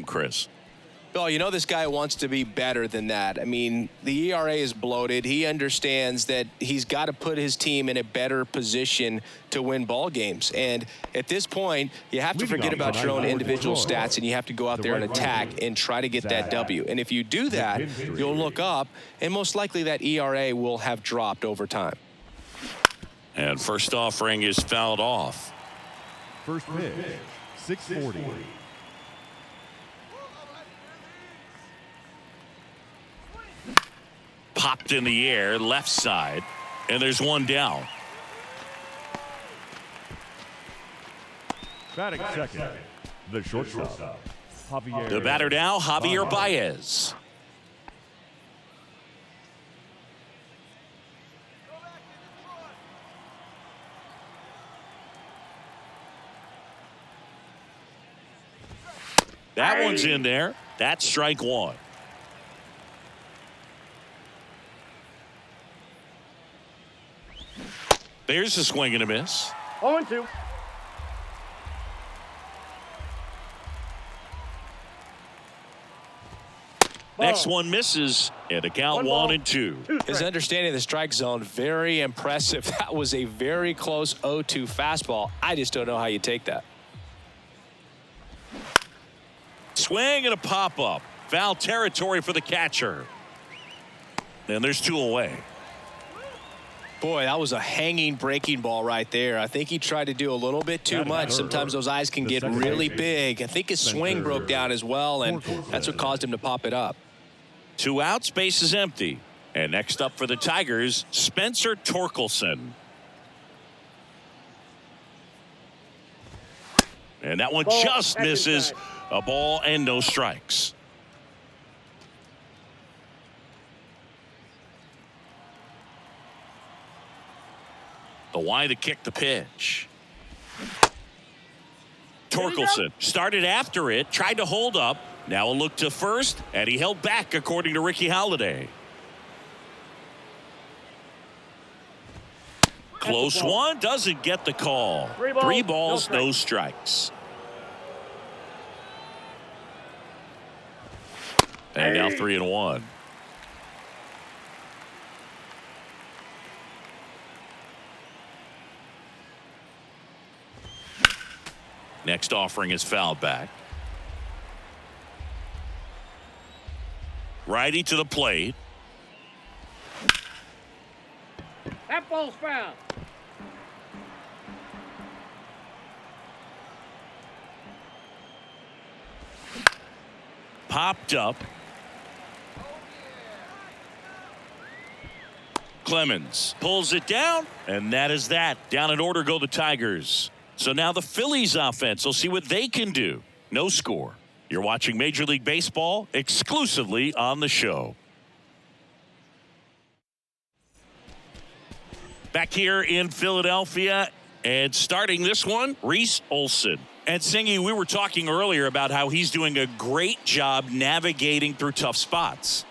Chris. Well, you know this guy wants to be better than that. I mean, the ERA is bloated. He understands that he's got to put his team in a better position to win ball games. And at this point, you have to forget about your own individual stats, and you have to go out there and attack and try to get that W. And if you do that, you'll look up, and most likely that ERA will have dropped over time. And first offering is fouled off. First pitch, 640. Popped in the air, left side, and there's one down. Batting second, the shortstop, Javier. The batter now, Javier Baez. That one's in there. That's strike one. There's a swing and a miss. 0-2. Next one misses, and the count 1-2. His understanding of the strike zone, very impressive. That was a very close 0-2 fastball. I just don't know how you take that. Swing and a pop-up. Foul territory for the catcher. And there's two away. Boy, that was a hanging breaking ball right there. I think he tried to do a little bit too much. Sometimes those eyes can get really big. I think his swing broke down as well, and that's what caused him to pop it up. 2 outs, base is empty. And next up for the Tigers, Spencer Torkelson. And that one just misses. A ball and no strikes. The Y to kick the pitch. Torkelson started after it, tried to hold up. Now a look to first, and he held back according to Ricky Halladay. Close one, doesn't get the call. 3 balls, no strikes. And now 3-1. Next offering is fouled back. Righty to the plate. That ball's foul. Popped up. Clemens pulls it down, and that is that. Down in order go the Tigers. So now the Phillies offense will see what they can do. No score. You're watching Major League Baseball exclusively on the show. Back here in Philadelphia, and starting this one, Reese Olson. And Singy, we were talking earlier about how he's doing a great job navigating through tough spots.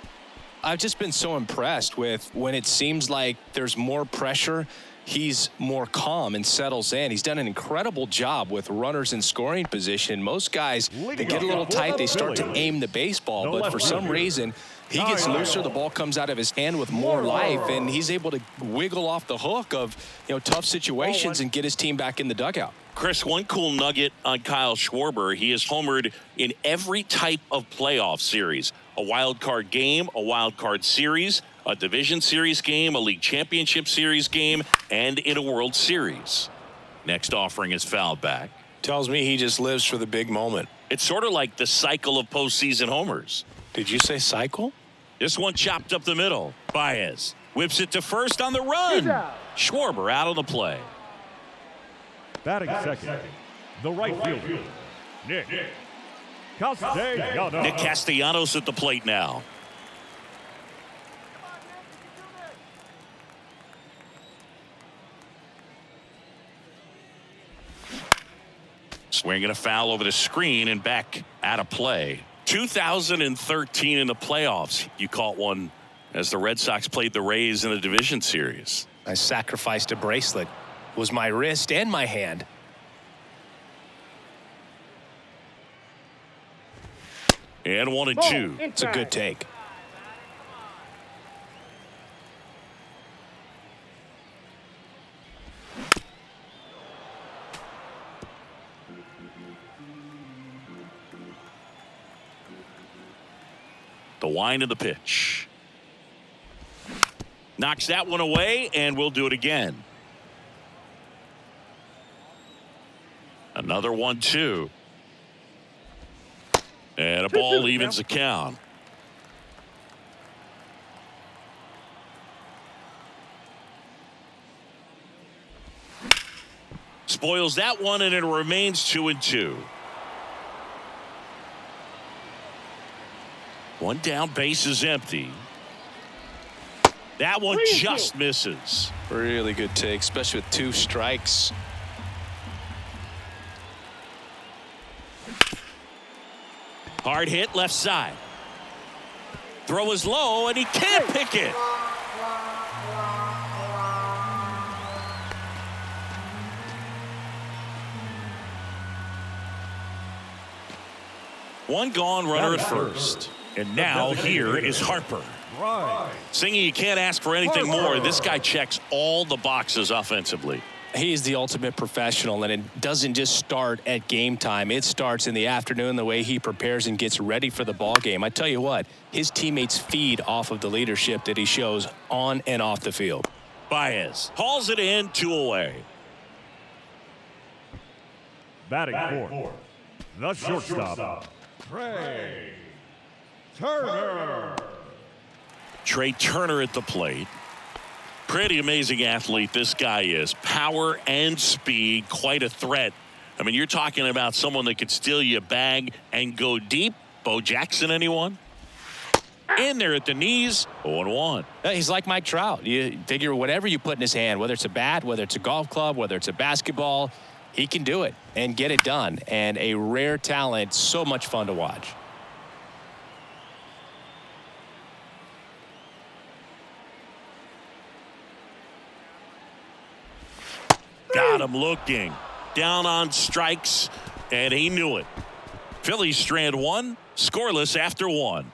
I've just been so impressed with when it seems like there's more pressure, he's more calm and settles in. He's done an incredible job with runners in scoring position. Most guys, they get a little tight, they start to aim the baseball, but for some reason, he gets looser, the ball comes out of his hand with more life, and he's able to wiggle off the hook of, tough situations and get his team back in the dugout. Chris, one cool nugget on Kyle Schwarber, he has homered in every type of playoff series. A wild card game, a wild card series, a division series game, a league championship series game, and in a World Series. Next offering is fouled back. Tells me he just lives for the big moment. It's sort of like the cycle of postseason homers. Did you say cycle? This one chopped up the middle. Baez whips it to first on the run. Schwarber out of the play. Batting second, the right fielder, Nick Castellanos. Nick Castellanos at the plate now. Swinging a foul over the screen and back out of play. 2013 in the playoffs, you caught one as the Red Sox played the Rays in the division series. I sacrificed a bracelet. It was my wrist and my hand. And 1-2. Ball, It's a good take. The wind of the pitch. Knocks that one away, and we'll do it again. Another 1-2. And a ball evens the count. Spoils that one, and it remains 2-2. One down, base is empty. That one just misses. Really good take, especially with 2 strikes. Hard hit left side. Throw is low, and he can't pick it. One gone, runner at first. And now here is Harper. Singing, you can't ask for anything more. This guy checks all the boxes offensively. He's the ultimate professional, and it doesn't just start at game time. It starts in the afternoon, the way he prepares and gets ready for the ball game. I tell you what, his teammates feed off of the leadership that he shows on and off the field. Baez hauls it in, 2 away. Batting fourth, the shortstop, Trey Turner at the plate. Pretty amazing athlete this guy is. Power and speed, quite a threat. I mean, you're talking about someone that could steal you a bag and go deep. Bo Jackson, anyone? In there at the knees, 0-1. He's like Mike Trout. You figure whatever you put in his hand, whether it's a bat, whether it's a golf club, whether it's a basketball, he can do it and get it done. And a rare talent, so much fun to watch. Got him looking. Down on strikes, and he knew it. Phillies strand 1, scoreless after 1.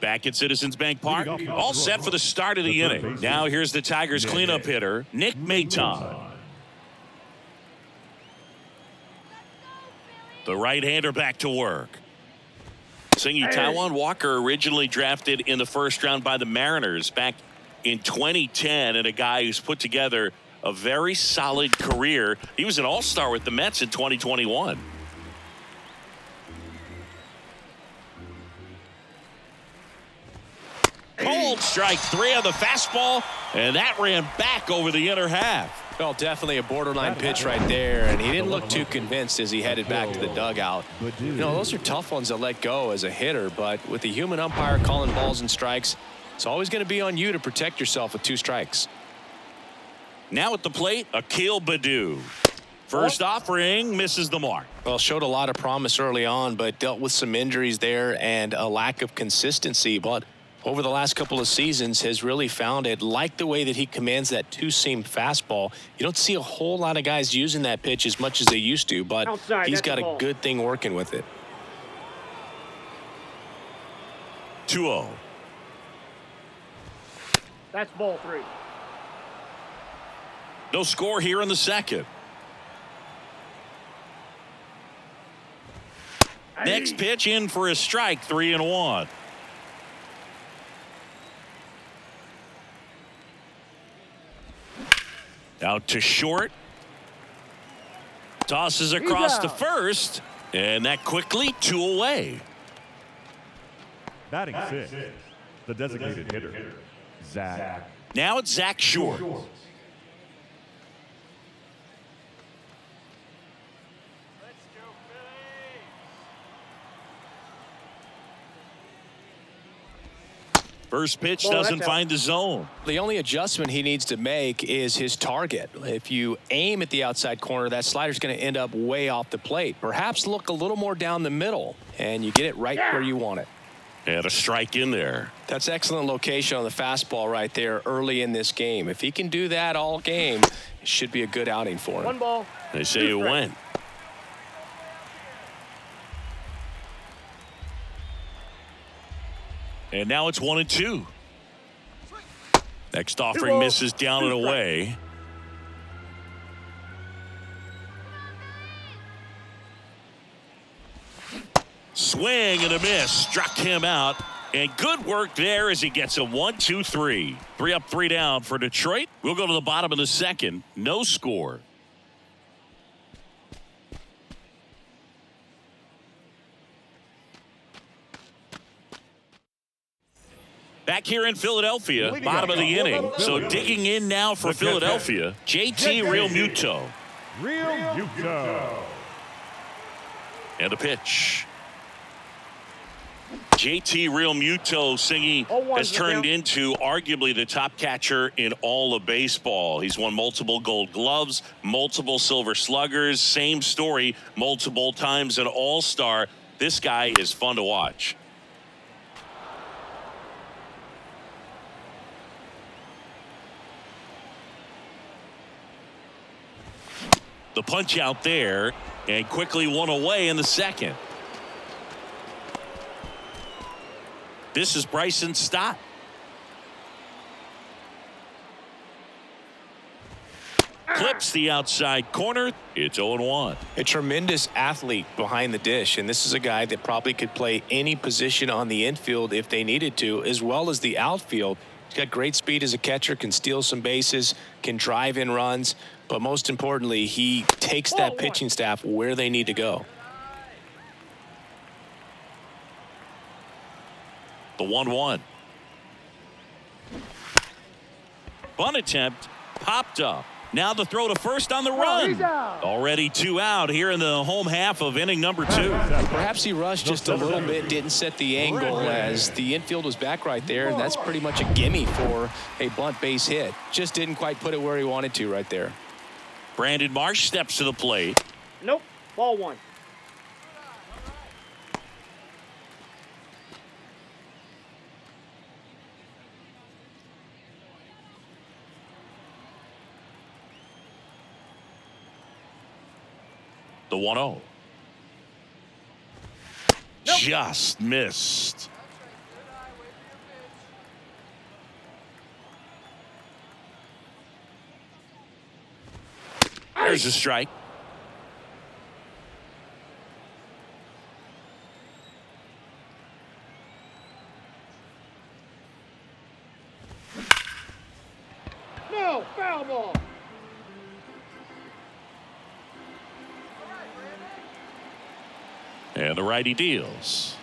Back at Citizens Bank Park, all set for the start of the inning. Now here's the Tigers cleanup hitter, Nick Maton. The right-hander back to work. Singing Taijuan Walker, originally drafted in the first round by the Mariners back in 2010, and a guy who's put together a very solid career. He was an all-star with the Mets in 2021. Cold strike 3 on the fastball, and that ran back over the inner half. Well, definitely a borderline pitch right there, and he didn't look too convinced as he headed back to the dugout. You know, those are tough ones to let go as a hitter, but with the human umpire calling balls and strikes, it's always going to be on you to protect yourself with 2 strikes. Now at the plate, Akil Baddoo. First offering misses the mark. Well, showed a lot of promise early on, but dealt with some injuries there and a lack of consistency. But over the last couple of seasons has really found it. Like the way that he commands that 2-seam fastball. You don't see a whole lot of guys using that pitch as much as they used to, but he's got a good thing working with it. 2-0. That's ball 3. No score here in the second. Next pitch in for a strike, 3-1. Out to short. Tosses across to first. And that quickly 2 away. Batting 6, the designated hitter, Zach. Now it's Zach Short. First pitch doesn't find the zone. The only adjustment he needs to make is his target. If you aim at the outside corner, that slider's going to end up way off the plate. Perhaps look a little more down the middle, and you get it right where you want it. And a strike in there. That's excellent location on the fastball right there early in this game. If he can do that all game, it should be a good outing for him. 1 ball. They say it went. And now it's 1-2. Next offering misses down and away. Swing and a miss. Struck him out. And good work there as he gets a 1-2-3. 3 up, 3 down for Detroit. We'll go to the bottom of the second. No score. Back here in Philadelphia, bottom of the inning. So digging in now for Philadelphia, JT Real Muto. And a pitch. JT Real Muto singing has turned into arguably the top catcher in all of baseball. He's won multiple Gold Gloves, multiple Silver Sluggers, same story, multiple times an All-Star. This guy is fun to watch. The punch out there, and quickly one away in the second. This is Bryson Stott. Clips the outside corner. It's 0-1. A tremendous athlete behind the dish, and this is a guy that probably could play any position on the infield if they needed to, as well as the outfield. He's got great speed as a catcher, can steal some bases, can drive in runs, but most importantly, he takes that pitching staff where they need to go. The 1-1. Bunt attempt popped up. Now the throw to first on the run. Already 2 out here in the home half of inning number 2. Perhaps he rushed just a little bit, didn't set the angle as the infield was back right there, and that's pretty much a gimme for a bunt base hit. Just didn't quite put it where he wanted to right there. Brandon Marsh steps to the plate. Nope. Ball 1. The 1-0. Just missed. There's a strike. No, foul ball. And the righty deals.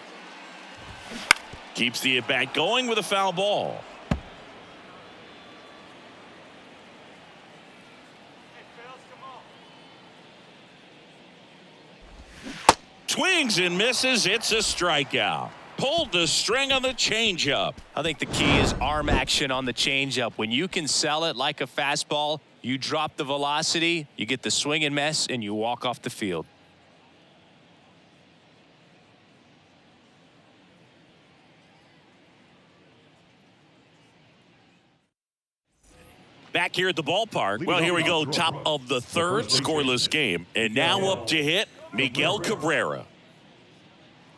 Keeps the at-bat going with a foul ball. Swings and misses. It's a strikeout. Pulled the string on the changeup. I think the key is arm action on the changeup. When you can sell it like a fastball, you drop the velocity, you get the swing and miss, and you walk off the field. Back here at the ballpark. Well, here we go. Top of the third, scoreless game. And now up to hit, Miguel Cabrera.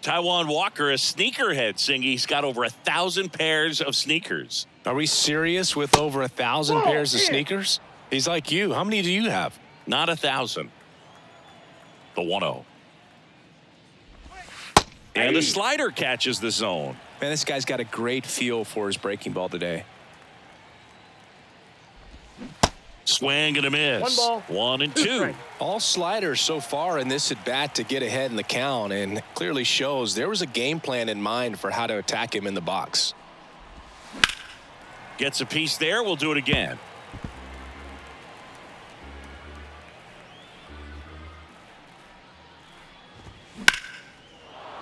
Taijuan Walker, a sneakerhead, saying he's got over 1,000 pairs of sneakers. Are we serious with over 1,000 pairs of sneakers? He's like you. How many do you have? Not 1,000. The 1-0. And the slider catches the zone. Man, this guy's got a great feel for his breaking ball today. Swing and a miss. 1 and 2. All sliders so far in this at bat to get ahead in the count, and clearly shows there was a game plan in mind for how to attack him in the box. Gets a piece there. We'll do it again.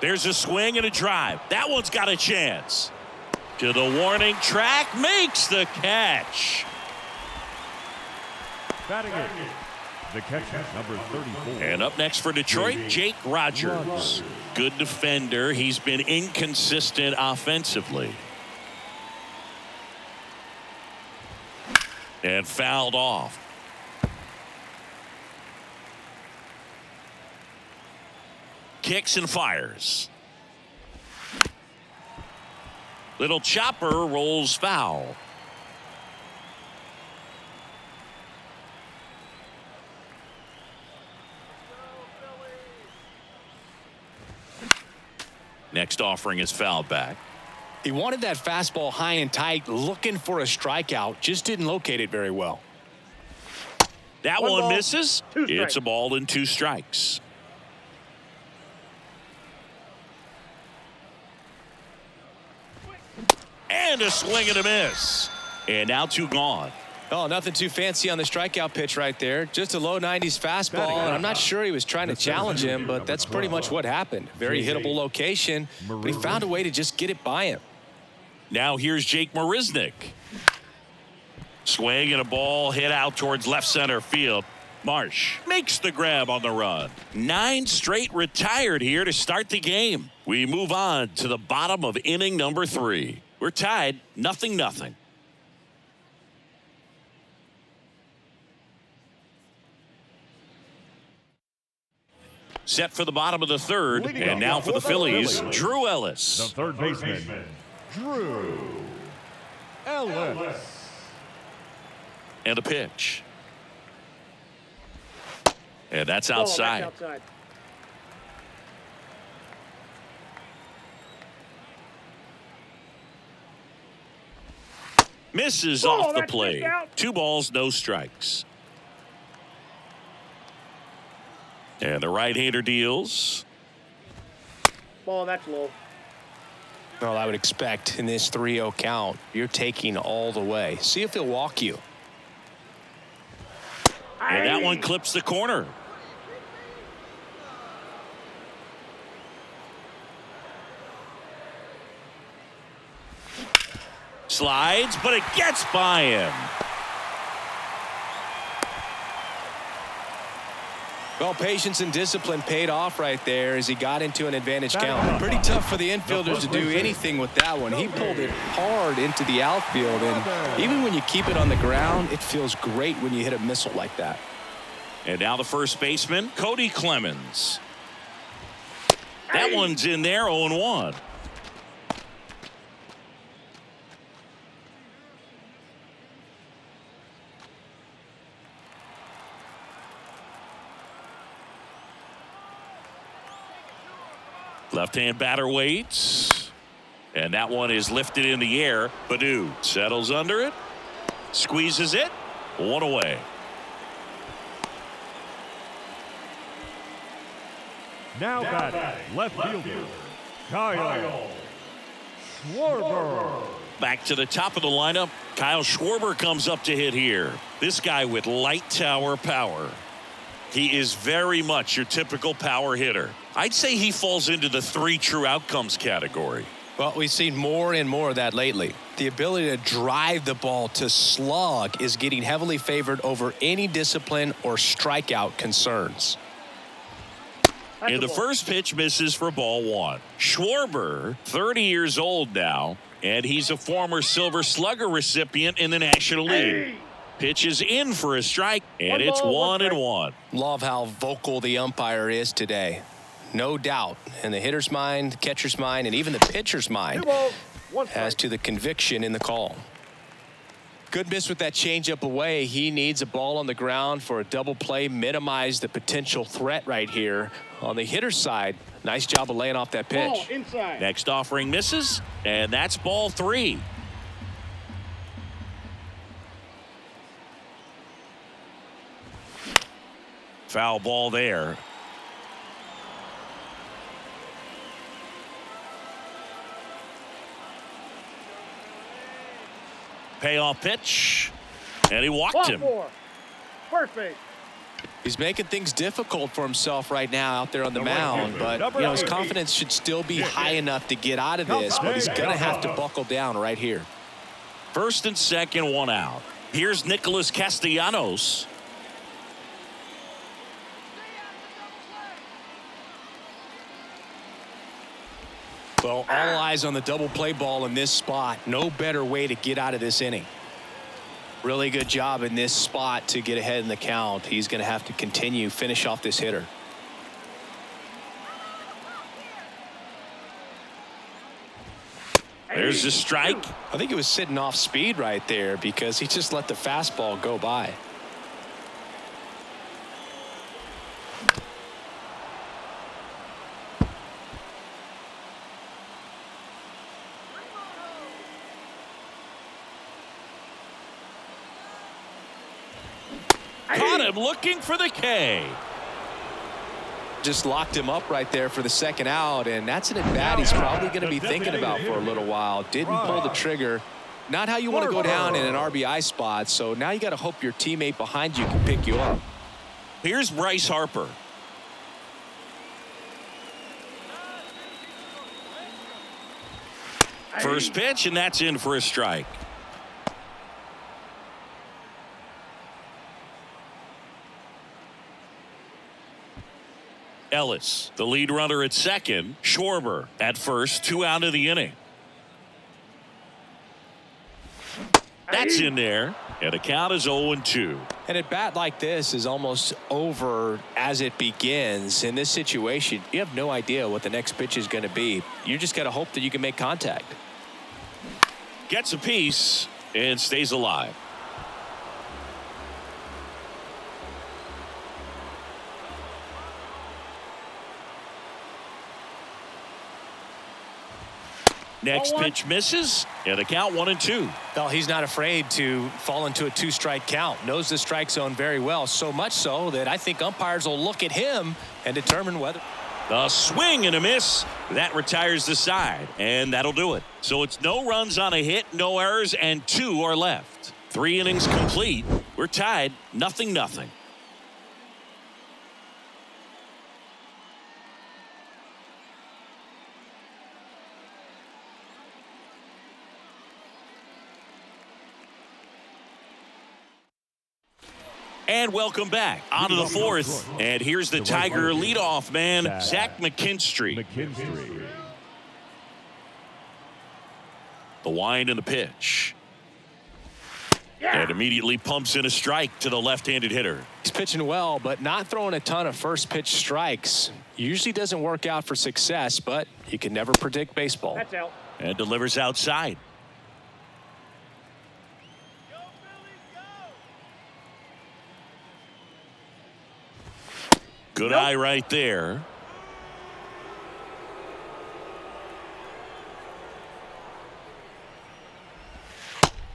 There's a swing and a drive. That one's got a chance. To the warning track, makes the catch. Batting it, The catcher, number 34. And up next for Detroit, Jake Rogers. Good defender. He's been inconsistent offensively. And fouled off. Kicks and fires. Little chopper rolls foul. Next offering is fouled back. He wanted that fastball high and tight, looking for a strikeout, just didn't locate it very well. That One one ball, misses. 2 strikes. It's a ball and 2 strikes. And a swing and a miss. And now 2 gone. Oh, nothing too fancy on the strikeout pitch right there. Just a low 90s fastball, and I'm not sure he was trying to challenge him, but that's pretty much what happened. Very hittable location, but he found a way to just get it by him. Now here's Jake Marisnick. Swing and a ball hit out towards left center field. Marsh makes the grab on the run. 9 straight retired here to start the game. We move on to the bottom of inning number 3. We're tied 0-0. Set for the bottom of the 3rd, and now for the Phillies, Drew The Ellis. third baseman, Drew Ellis. And a pitch. And that's Ball, outside. that's outside. Misses Ball, off the that's plate. missed out. 2 balls, no strikes. And the right-hander deals. Ball, that's low. Well, I would expect in this 3-0 count, you're taking all the way. See if he'll walk you. And that one clips the corner. Slides, but it gets by him. Well, patience and discipline paid off right there as he got into an advantage count. Pretty tough for the infielders to do anything with that one. He pulled it hard into the outfield, and even when you keep it on the ground, it feels great when you hit a missile like that. And now the first baseman, Cody Clemens. That one's in there, 0-1. Left-hand batter waits. And that one is lifted in the air. Baddoo settles under it. Squeezes it. 1 away. Now batting, left fielder, Kyle Schwarber. Back to the top of the lineup. Kyle Schwarber comes up to hit here. This guy with light tower power. He is very much your typical power hitter. I'd say he falls into the 3 true outcomes category. Well, we've seen more and more of that lately. The ability to drive the ball to slug is getting heavily favored over any discipline or strikeout concerns. That's And a the ball. first pitch misses for ball 1. Schwarber, 30 years old now, and he's a former Silver Slugger recipient in the National League. Pitches in for a strike, and One it's ball, 1 1-1. Love how vocal the umpire is today. No doubt in the hitter's mind, the catcher's mind, and even the pitcher's 2 mind balls, 1 as strike. to the conviction in the call. Good miss with that changeup away. He needs a ball on the ground for a double play, minimize the potential threat right here. On the hitter's side, nice job of laying off that pitch. Ball, inside. Next offering misses, and that's ball 3. Foul ball there. Payoff pitch, and he walked Ball him. 4. First base. He's making things difficult for himself right now out there on the mound, but you know his confidence should still be high enough to get out of this, but he's going to have to buckle down right here. First and second, 1 out. Here's Nicholas Castellanos. Well, all eyes on the double play ball in this spot. No better way to get out of this inning. Really good job in this spot to get ahead in the count. He's going to have to continue, finish off this hitter. There's the strike. I think it was sitting off speed right there because he just let the fastball go by. Caught him looking for the K. Just locked him up right there for the second out, and that's an at-bat he's probably going to be thinking about for a little while. Didn't pull the trigger. Not how you want to go down in an RBI spot, so now you got to hope your teammate behind you can pick you up. Here's Bryce Harper. First pitch, and that's in for a strike. Ellis, the lead runner at second. Schwarber at first, 2 out of the inning. That's in there, and the count is 0-2. And at bat like this is almost over as it begins. In this situation, you have no idea what the next pitch is going to be. You just got to hope that you can make contact. Gets a piece and stays alive. Next pitch misses, and the count 1-2. Well, he's not afraid to fall into a 2-strike count. Knows the strike zone very well, so much so that I think umpires will look at him and determine whether. A swing and a miss. That retires the side, and that'll do it. So it's no runs on a hit, no errors, and 2 are left. 3 innings complete. We're tied, 0-0. And welcome back. On to the 4th. And here's the Tiger leadoff man, Zach McKinstry. The wind and the pitch. And immediately pumps in a strike to the left-handed hitter. He's pitching well, but not throwing a ton of first pitch strikes. Usually doesn't work out for success, but you can never predict baseball. That's out. And delivers outside. Good eye right there.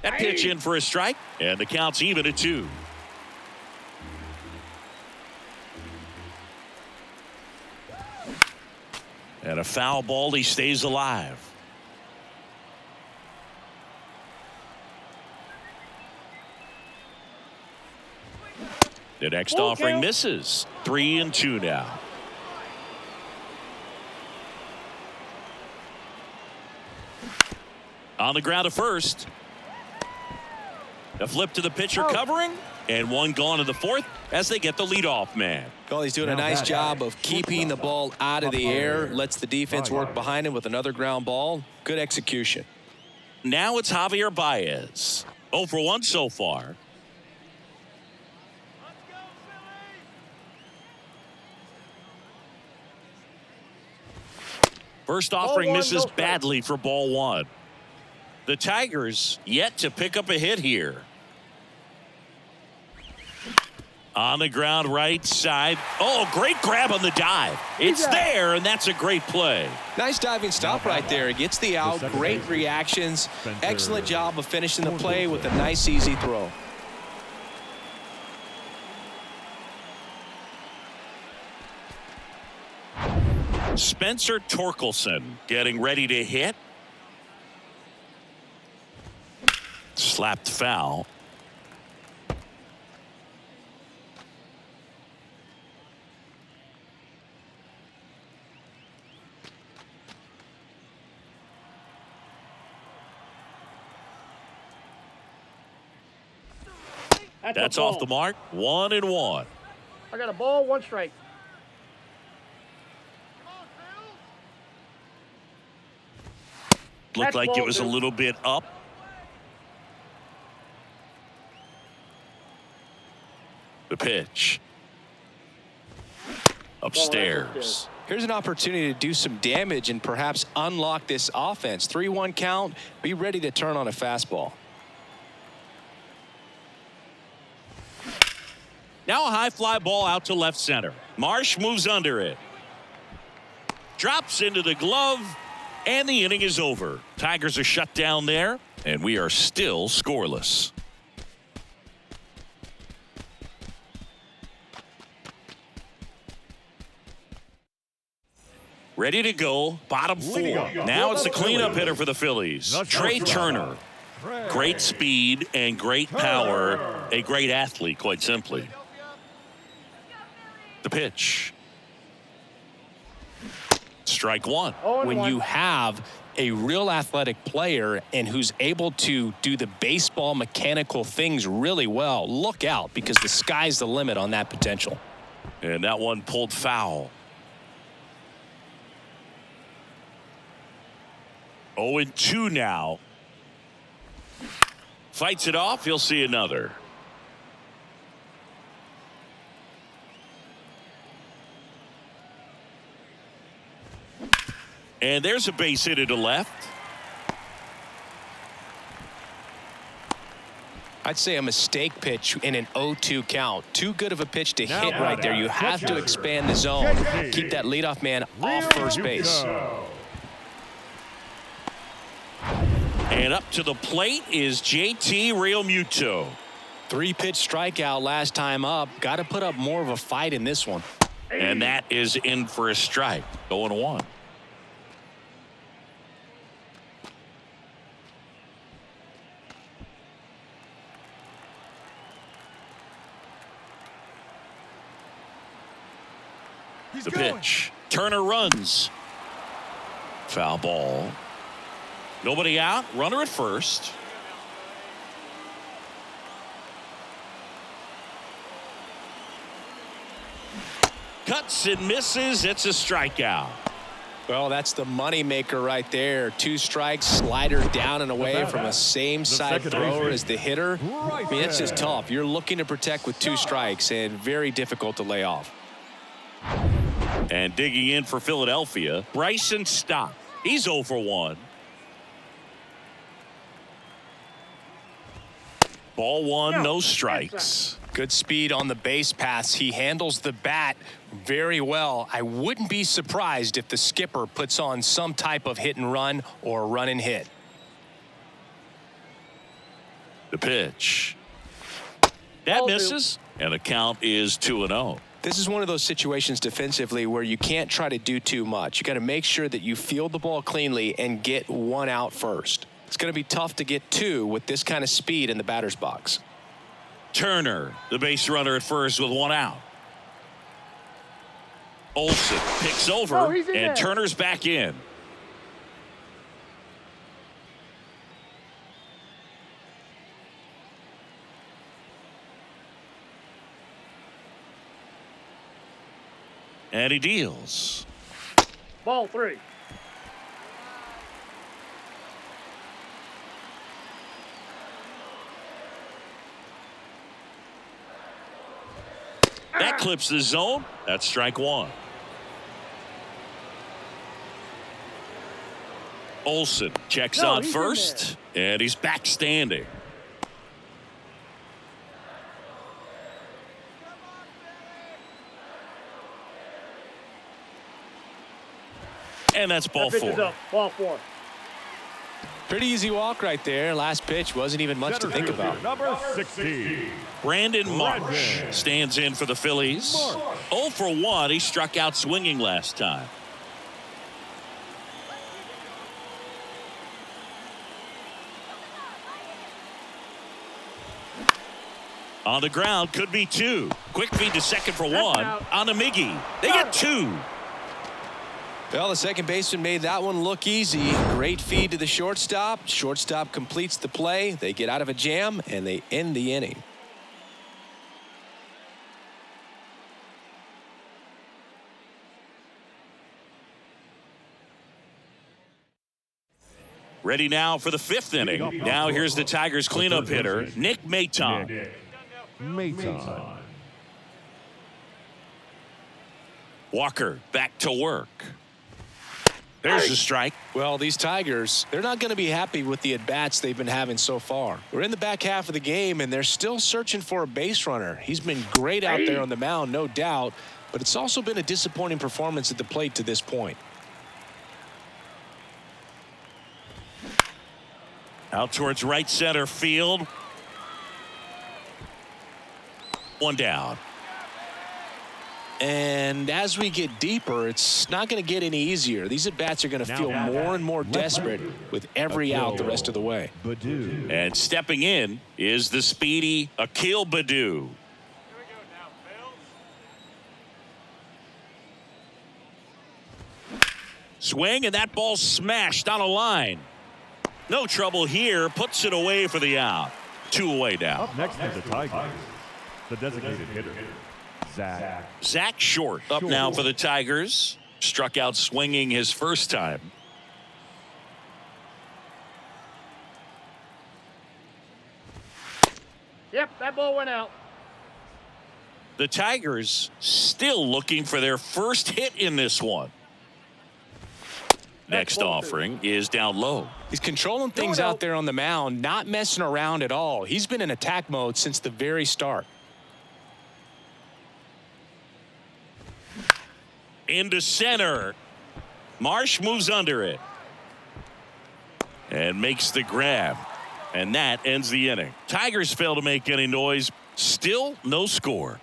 That pitch in for a strike, and the count's even at 2. And a foul ball, he stays alive. The next offering misses. 3-2 now. On the ground to first. A flip to the pitcher covering, and one gone in the 4th as they get the leadoff man. Well, he's doing a nice job of keeping the ball out of the air. Lets the defense work behind him with another ground ball. Good execution. Now it's Javier Baez. 0 for 1 so far. First offering misses badly for ball 1. The Tigers yet to pick up a hit here. On the ground right side. Oh, great grab on the dive. It's there, and that's a great play. Nice diving stop right there. He gets the out. Great reactions. Excellent job of finishing the play with a nice, easy throw. Spencer Torkelson getting ready to hit. Slapped foul. That's off the mark. 1-1. I got a ball, 1 strike. Looked That's like it ball was a two. little bit up. The pitch. Upstairs. Here's an opportunity to do some damage and perhaps unlock this offense. 3-1 count. Be ready to turn on a fastball. Now a high fly ball out to left center. Marsh moves under it. Drops into the glove, and the inning is over. Tigers are shut down there, and we are still scoreless. Ready to go, bottom four. Now it's the cleanup hitter for the Phillies, Trey Turner. Great speed and great power. A great athlete, quite simply. The pitch. Strike one. When you have a real athletic player and who's able to do the baseball mechanical things really well, look out, because the sky's the limit on that potential. And that one pulled foul. 0-2 now. Fights it off. He'll see another. And there's a base hit to left. I'd say a mistake pitch in an 0-2 count. Too good of a pitch to hit right there. You have to expand the zone. Keep that leadoff man off first base. And up to the plate is JT Realmuto. 3-pitch strikeout last time up. Got to put up more of a fight in this one. And that is in for a strike. 0-1. The pitch. Turner runs. Foul ball. Nobody out. Runner at first. Cuts and misses. It's a strikeout. Well, that's the money maker right there. 2 strikes, slider down and away from a same side thrower as the hitter. I mean, it's just tough. You're looking to protect with 2 strikes and very difficult to lay off. And digging in for Philadelphia, Bryson Stott. He's 0 for 1. Ball 1, no strikes. Good speed on the base paths. He handles the bat very well. I wouldn't be surprised if the skipper puts on some type of hit and run or run and hit. The pitch. That misses, and the count is 2-0. This is one of those situations defensively where you can't try to do too much. You got to make sure that you field the ball cleanly and get 1 out first. It's going to be tough to get 2 with this kind of speed in the batter's box. Turner, the base runner at first with 1 out. Olsen picks over, and Turner's back in. And he deals. Ball 3. That clips the zone. That's strike 1. Olsen checks on first, and he's back standing. And that's ball 4. Ball 4. Pretty easy walk right there. Last pitch wasn't even much to think about. Number 16. Brandon Marsh stands in for the Phillies. 0 for 1. He struck out swinging last time. On the ground, could be 2. Quick feed to second for 1 on a Miggy. They get 2. Well, the second baseman made that one look easy. Great feed to the shortstop. Shortstop completes the play. They get out of a jam, and they end the inning. Ready now for the 5th inning. Now here's the Tigers cleanup hitter, Nick Maton. Maton. Walker back to work. There's a strike. Well, these Tigers, they're not going to be happy with the at-bats they've been having so far. We're in the back half of the game, and they're still searching for a base runner. He's been great out there on the mound, no doubt, but it's also been a disappointing performance at the plate to this point. Out towards right center field. One down. And as we get deeper, it's not going to get any easier. These at-bats are going to feel more and more desperate with every out the rest of the way. And stepping in is the speedy Akil Baddoo. Swing, and that ball smashed on a line. No trouble here. Puts it away for the out. 2 away now. Up next is the Tigers. The designated hitter, Zach Short up now for the Tigers. Struck out swinging his first time. Yep, that ball went out. The Tigers still looking for their first hit in this one. Next offering is down low. He's controlling things out there on the mound, not messing around at all. He's been in attack mode since the very start. Into center. Marsh moves under it. And makes the grab. And that ends the inning. Tigers fail to make any noise. Still no score.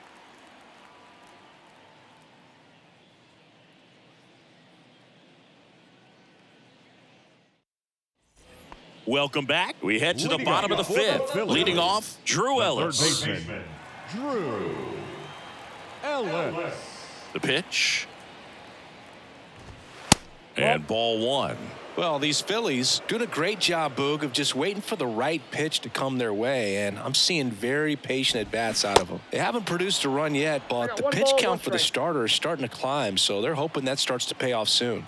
Welcome back. We head to the bottom of the 5th. Leading off, Drew Ellis. third baseman, Drew Ellis. The pitch. And ball 1. Well, these Phillies doing a great job, Boog, of just waiting for the right pitch to come their way, and I'm seeing very patient at-bats out of them. They haven't produced a run yet, but the pitch count for the starter is starting to climb, so they're hoping that starts to pay off soon.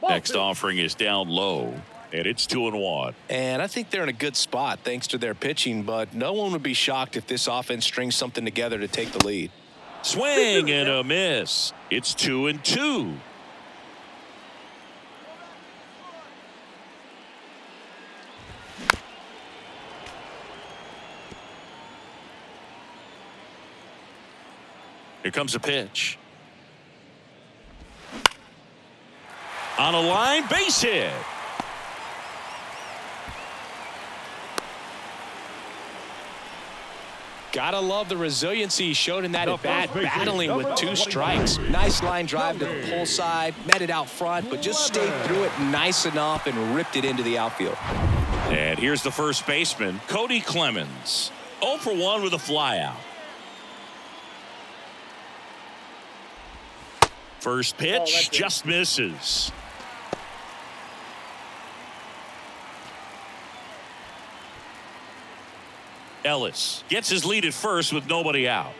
Next offering is down low, and it's 2-1. And I think they're in a good spot thanks to their pitching, but no one would be shocked if this offense strings something together to take the lead. Swing and a miss. It's 2-2. Here comes a pitch. On a line, base hit. Gotta love the resiliency he showed in that at-bat, battling with 2 strikes. Nice line drive to the pull side, met it out front, but just stayed through it nice enough and ripped it into the outfield. And here's the first baseman, Cody Clemens. 0 for 1 with a flyout. First pitch just misses. Ellis gets his lead at first with nobody out.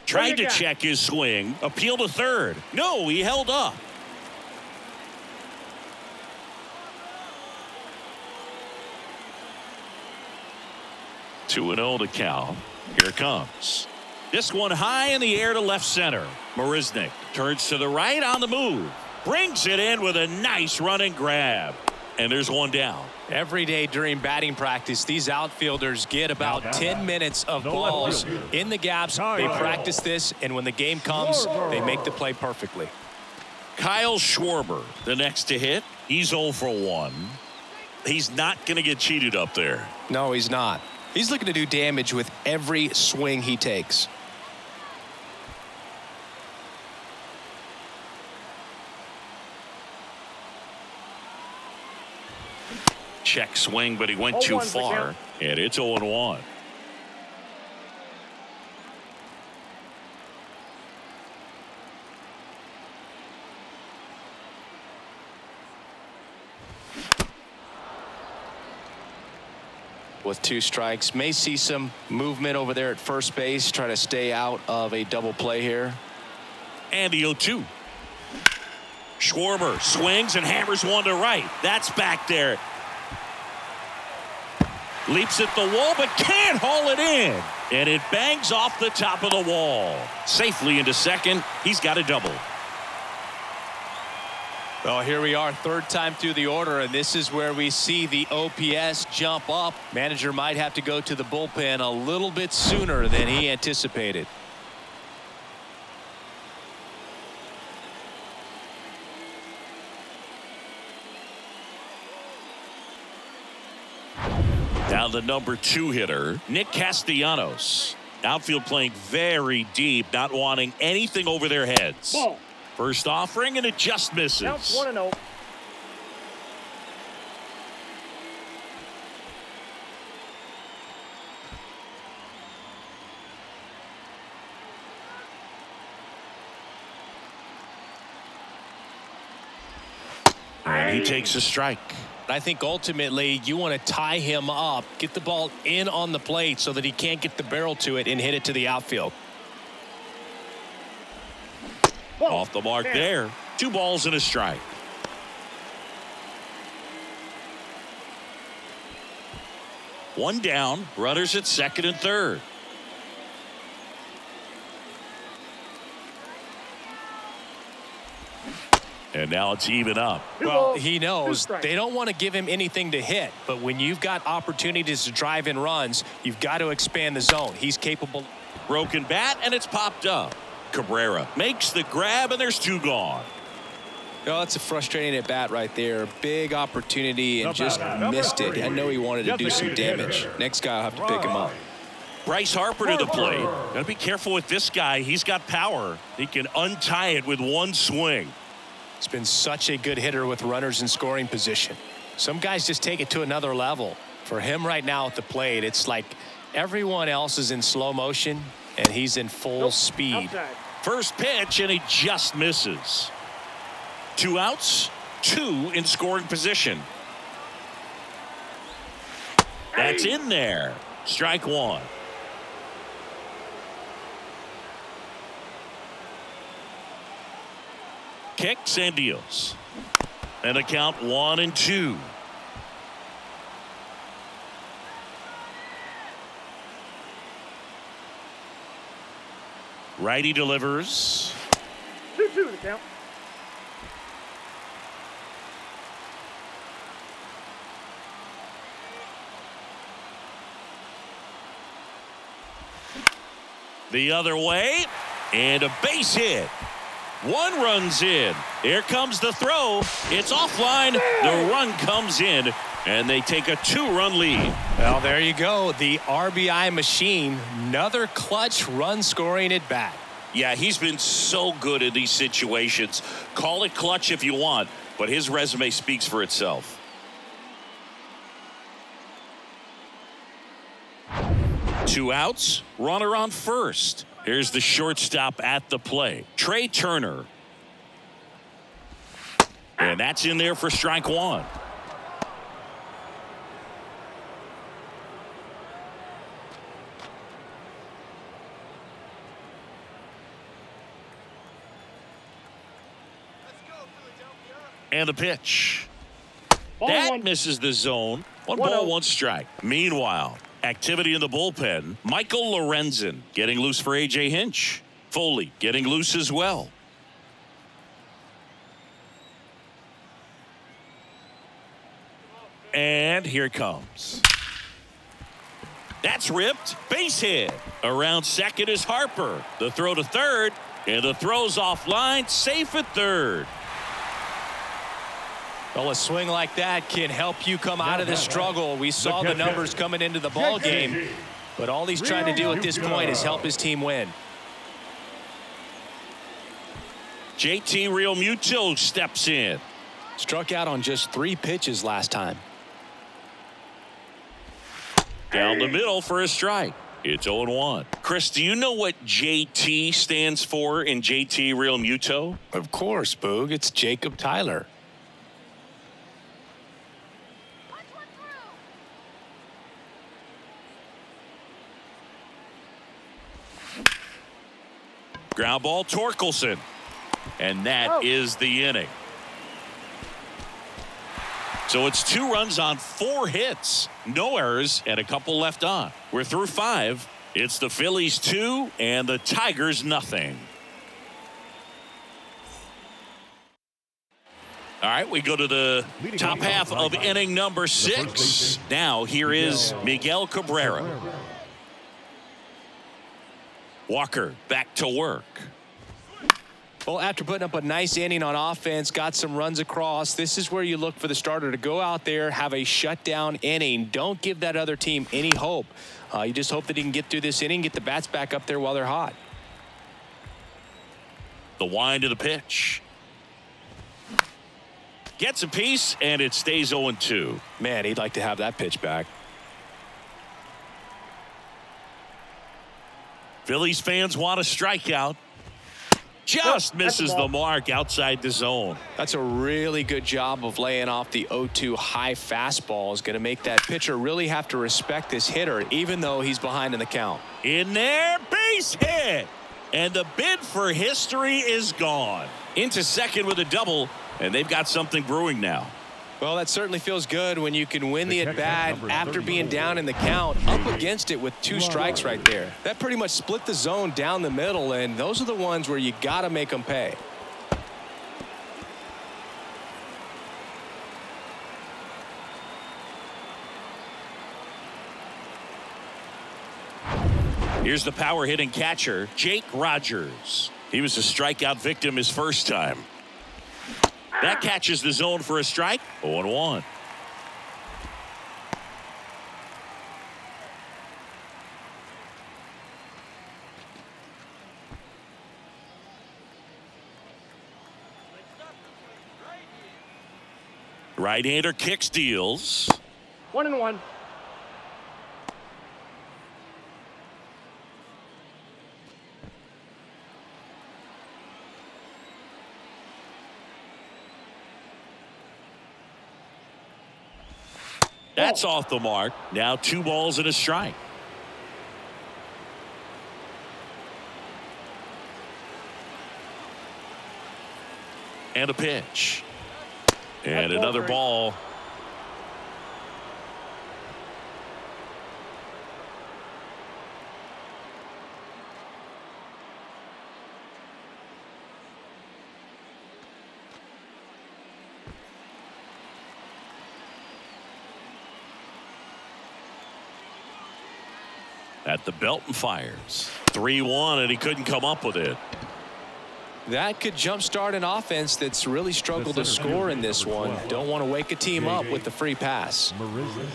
Tried to check his swing. Appeal to third. No, he held up. Two and 0 to count. Here it comes. This one high in the air to left center. Marisnik turns to the right on the move. Brings it in with a nice running grab. And there's one down. Every day during batting practice, these outfielders get about 10 minutes of balls in the gaps. They practice this, and when the game comes, they make the play perfectly. Kyle Schwarber, the next to hit. He's 0 for 1. He's not going to get cheated up there. No, he's not. He's looking to do damage with every swing he takes. Check swing, but he went too far. And it's 0-1. with 2 strikes. May see some movement over there at first base. Try to stay out of a double play here. And the 0-2. Schwarber swings and hammers one to right. That's back there. Leaps at the wall, but can't haul it in. And it bangs off the top of the wall. Safely into second. He's got a double. Well, here we are, 3rd time through the order, and this is where we see the OPS jump up. Manager might have to go to the bullpen a little bit sooner than he anticipated. Now the number 2 hitter, Nick Castellanos. Outfield playing very deep, not wanting anything over their heads. Ball. First offering, and it just misses. Counts 1-0. And he takes a strike. I think ultimately you want to tie him up, get the ball in on the plate so that he can't get the barrel to it and hit it to the outfield. Ball. Off the mark there. 2 balls and a strike. One down, runners at second and third. And now it's even up. Well, he knows they don't want to give him anything to hit, but when you've got opportunities to drive in runs, you've got to expand the zone. He's capable. Broken bat, and it's popped up. Cabrera makes the grab, and there's 2 gone. Oh, that's a frustrating at bat right there. Big opportunity and just missed it. I know he wanted to do some damage. Next guy will have to pick him up. Bryce Harper to the plate. Got to be careful with this guy. He's got power. He can untie it with one swing. He's been such a good hitter with runners in scoring position. Some guys just take it to another level. For him right now at the plate, it's like everyone else is in slow motion and he's in full speed. Outside. First pitch, and he just misses. 2 outs, 2 in scoring position. That's in there. Strike 1. Kicks and deals. And a count 1-2. Righty delivers. 2-2 the count. The other way, and a base hit. 1 run's in. Here comes the throw. It's offline. The run comes in, and they take a 2-run lead. Well, there you go. The RBI machine. Another clutch run scoring at bat. Yeah, he's been so good in these situations. Call it clutch if you want, but his resume speaks for itself. Two outs, runner on first. Here's the shortstop at the play, Trey Turner. And that's in there for strike 1. And the pitch. That misses the zone. 1 ball, 1 strike. Meanwhile, activity in the bullpen. Michael Lorenzen getting loose for A.J. Hinch. Foley getting loose as well. And here it comes. That's ripped. Base hit. Around second is Harper. The throw to third. And the throw's offline. Safe at third. Well, a swing like that can help you come out of the struggle. We saw the numbers coming into the ball game, but all he's trying to do at this point is help his team win. JT Realmuto steps in. Struck out on just 3 pitches last time. Down the middle for a strike. It's 0-1. Chris, do you know what JT stands for in JT Realmuto? Of course, Boog. It's Jacob Tyler. Ground ball, Torkelson. And that is the inning. So it's 2 runs on 4 hits. No errors and a couple left on. We're through 5. It's the Phillies 2 and the Tigers nothing. All right, we go to the top half of inning number 6. Now here is Miguel Cabrera. Walker back to work. Well, after putting up a nice inning on offense, got some runs across, this is where you look for the starter to go out there, have a shutdown inning. Don't give that other team any hope. You just hope that he can get through this inning, get the bats back up there while they're hot. The wind of the pitch. Gets a piece, and it stays 0-2. Man, he'd like to have that pitch back. Phillies fans want a strikeout. Just misses the mark outside the zone. That's a really good job of laying off the 0-2 high fastball. Is going to make that pitcher really have to respect this hitter, even though he's behind in the count. In there, base hit. And the bid for history is gone. Into second with a double, and they've got something brewing now. Well, that certainly feels good when you can win the at-bat after being down in the count, up against it with 2 strikes right there. That pretty much split the zone down the middle, and those are the ones where you got to make them pay. Here's the power-hitting catcher, Jake Rogers. He was a strikeout victim his first time. That catches the zone for a strike. 0-1. Right-hander kicks, deals. 1-1. That's off the mark. Now 2 balls and a strike. And a pitch. And another ball. At the belt and fires. 3-1, and he couldn't come up with it. That could jumpstart an offense that's really struggled to score in this one. Don't want to wake a team up with the free pass.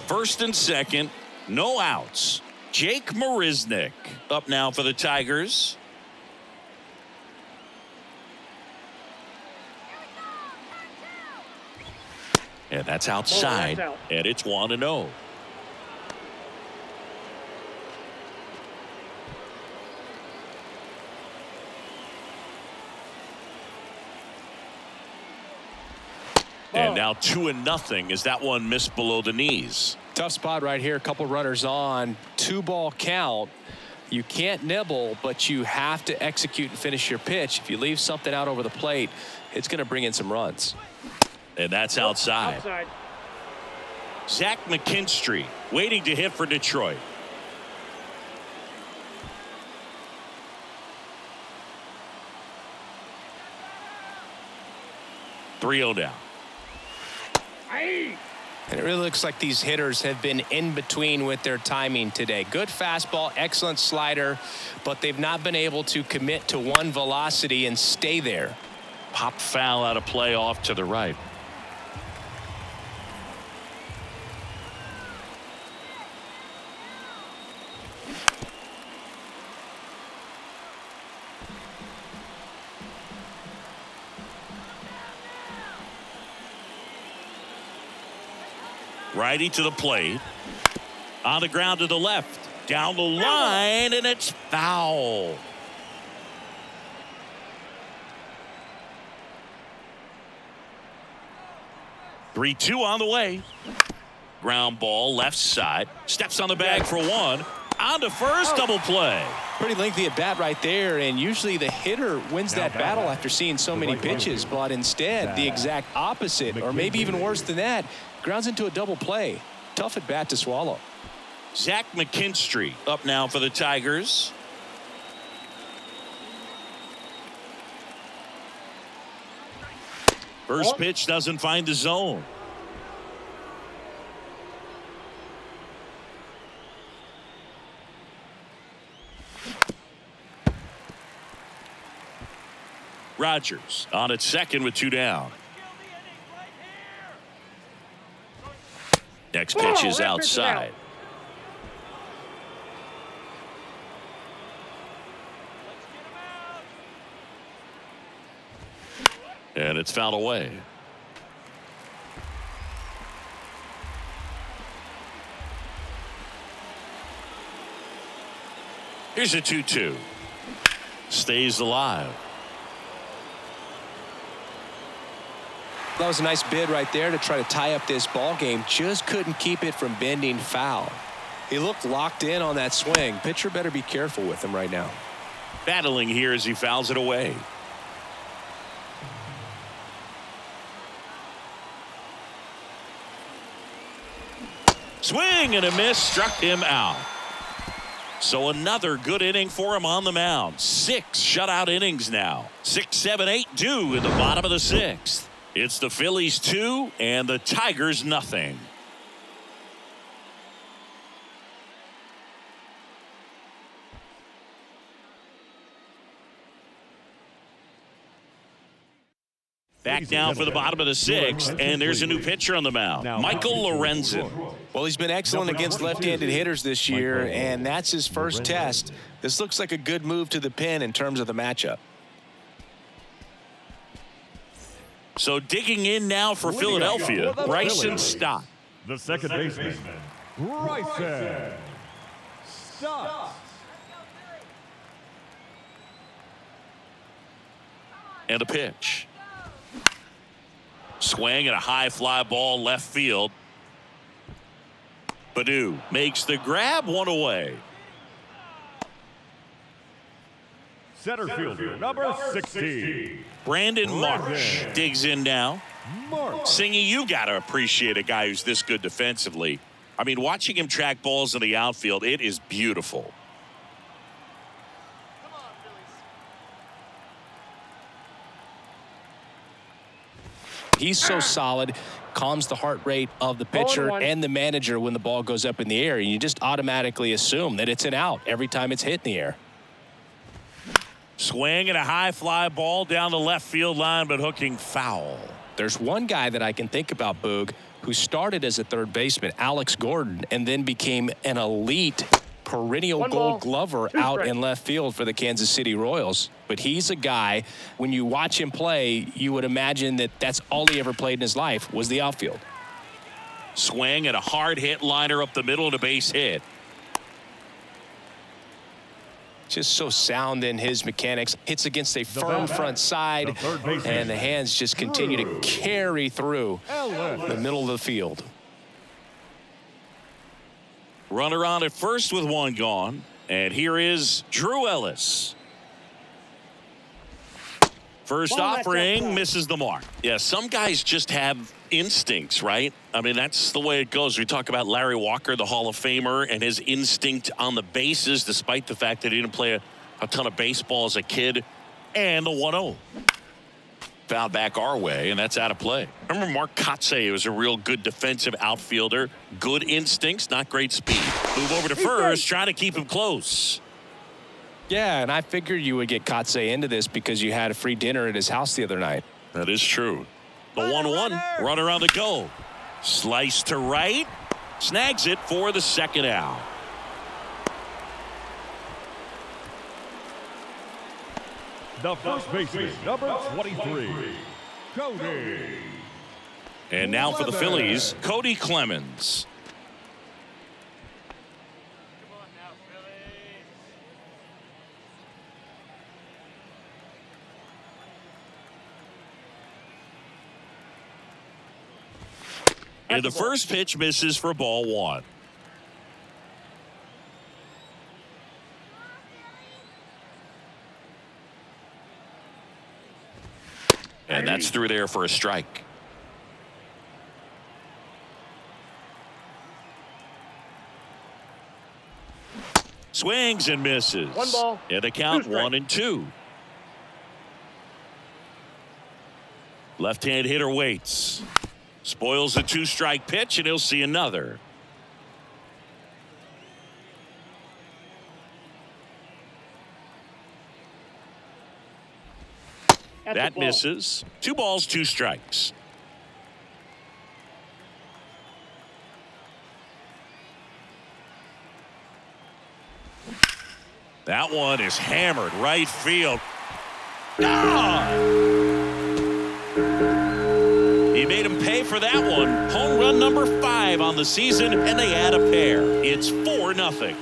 First and second, no outs. Jake Marisnick up now for the Tigers. And that's outside, and it's 1-0. And now 2-0 as that one missed below the knees. Tough spot right here. A couple runners on. 2-ball count. You can't nibble, but you have to execute and finish your pitch. If you leave something out over the plate, it's going to bring in some runs. And that's outside. Zach McKinstry waiting to hit for Detroit. .3-0 down. And it really looks like these hitters have been in between with their timing today. Good fastball, excellent slider, but they've not been able to commit to one velocity and stay there. Pop foul out of play off to the right. Righty to the plate. On the ground to the left. Down the line, and it's foul. .3-2 on the way. Ground ball left side. Steps on the bag for one. on to first, double play. Pretty lengthy at bat right there, and usually the hitter wins that battle after seeing so many pitches, but instead the exact opposite, or maybe even worse than that, grounds into a double play. Tough at bat to swallow. Zach McKinstry up now for the Tigers. First pitch doesn't find the zone. Rogers on at second with 2 down. Next pitch is outside. And it's fouled away. Here's a 2-2. Stays alive. That was a nice bid right there to try to tie up this ball game. Just couldn't keep it from bending foul. He looked locked in on that swing. Pitcher better be careful with him right now. Battling here as he fouls it away. Swing and a miss, struck him out. So another good inning for him on the mound. 6 shutout innings now. 6, 7, 8 due in the bottom of the 6th. It's the Phillies 2 and the Tigers nothing. Back now for the bottom of the 6th, and there's a new pitcher on the mound, Michael Lorenzen. Well, he's been excellent against left-handed hitters this year, and that's his first test. This looks like a good move to the pen in terms of the matchup. So digging in now for Philadelphia, Bryson Stott. The second baseman, Bryson Stott. And a pitch. Swing and a high fly ball left field. Baddoo makes the grab, 1 away. Center fielder, number 60. Brandon Marsh digs in now. Singy, you got to appreciate a guy who's this good defensively. I mean, watching him track balls in the outfield, it is beautiful. He's so solid, calms the heart rate of the pitcher and the manager when the ball goes up in the air. You just automatically assume that it's an out every time it's hit in the air. Swing and a high fly ball down the left field line, but hooking foul. There's one guy that I can think about, Boog, who started as a third baseman, Alex Gordon, and then became an elite perennial gold glover out in left field for the Kansas City Royals. But he's a guy, when you watch him play, you would imagine that that's all he ever played in his life was the outfield. Swing and a hard hit liner up the middle and a base hit. Just so sound in his mechanics. Hits against a firm front side, and the hands just continue to carry through the middle of the field. Runner on at first with 1 gone. And here is Drew Ellis. First offering, misses the mark. Yeah, some guys just have instincts, right? I mean, that's the way it goes. We talk about Larry Walker, the Hall of Famer, and his instinct on the bases, despite the fact that he didn't play a ton of baseball as a kid. And the 1-0. Foul back our way, and that's out of play. Remember Mark Kotsay was a real good defensive outfielder. Good instincts, not great speed. Move over to first, trying to keep him close. Yeah, and I figured you would get Kotsay into this because you had a free dinner at his house the other night. That is true. The 1-1, runner on the go. Slice to right, snags it for the second out. The first baseman, number 23, Cody. And now for the Phillies, Cody Clemens. And the first pitch misses for ball 1. That's through there for a strike. Swings and misses. 1 ball. And the count 2 strikes. 1-2. Left-hand hitter waits. Spoils the 2-strike pitch, and he'll see another. That misses. 2 balls, 2 strikes. That one is hammered right field. Ah! He made him pay for that one. Home run number 5 on the season, and they add a pair. It's 4-0.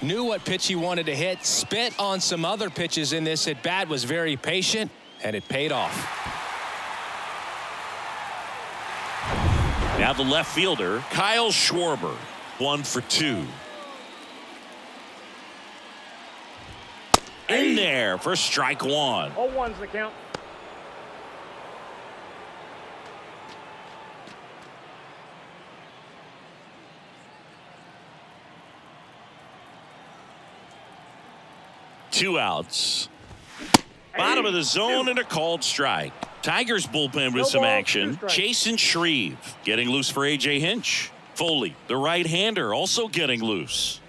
Knew what pitch he wanted to hit, spit on some other pitches in this at bat, was very patient, and it paid off. Now the left fielder, Kyle Schwarber, 1 for 2. In there for strike 1. 0-1's the count. Two outs. Bottom of the zone and a called strike. Tigers bullpen with some action. Jason Shreve getting loose for A.J. Hinch. Foley, the right-hander, also getting loose.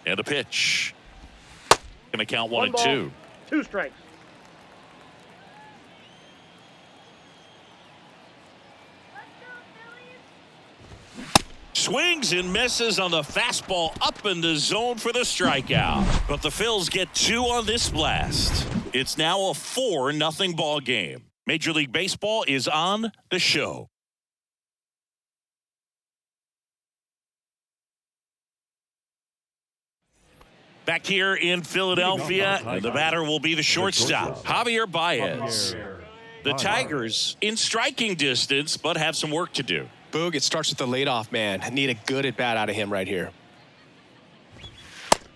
And a pitch. Going to count 1-2. 2 strikes. Swings and misses on the fastball up in the zone for the strikeout. But the Phils get 2 on this blast. It's now a 4-0 ball game. Major League Baseball is on the show. Back here in Philadelphia, and the batter will be the shortstop, Javier Baez. The Tigers in striking distance, but have some work to do. Boog, it starts with the leadoff man. Need a good at-bat out of him right here.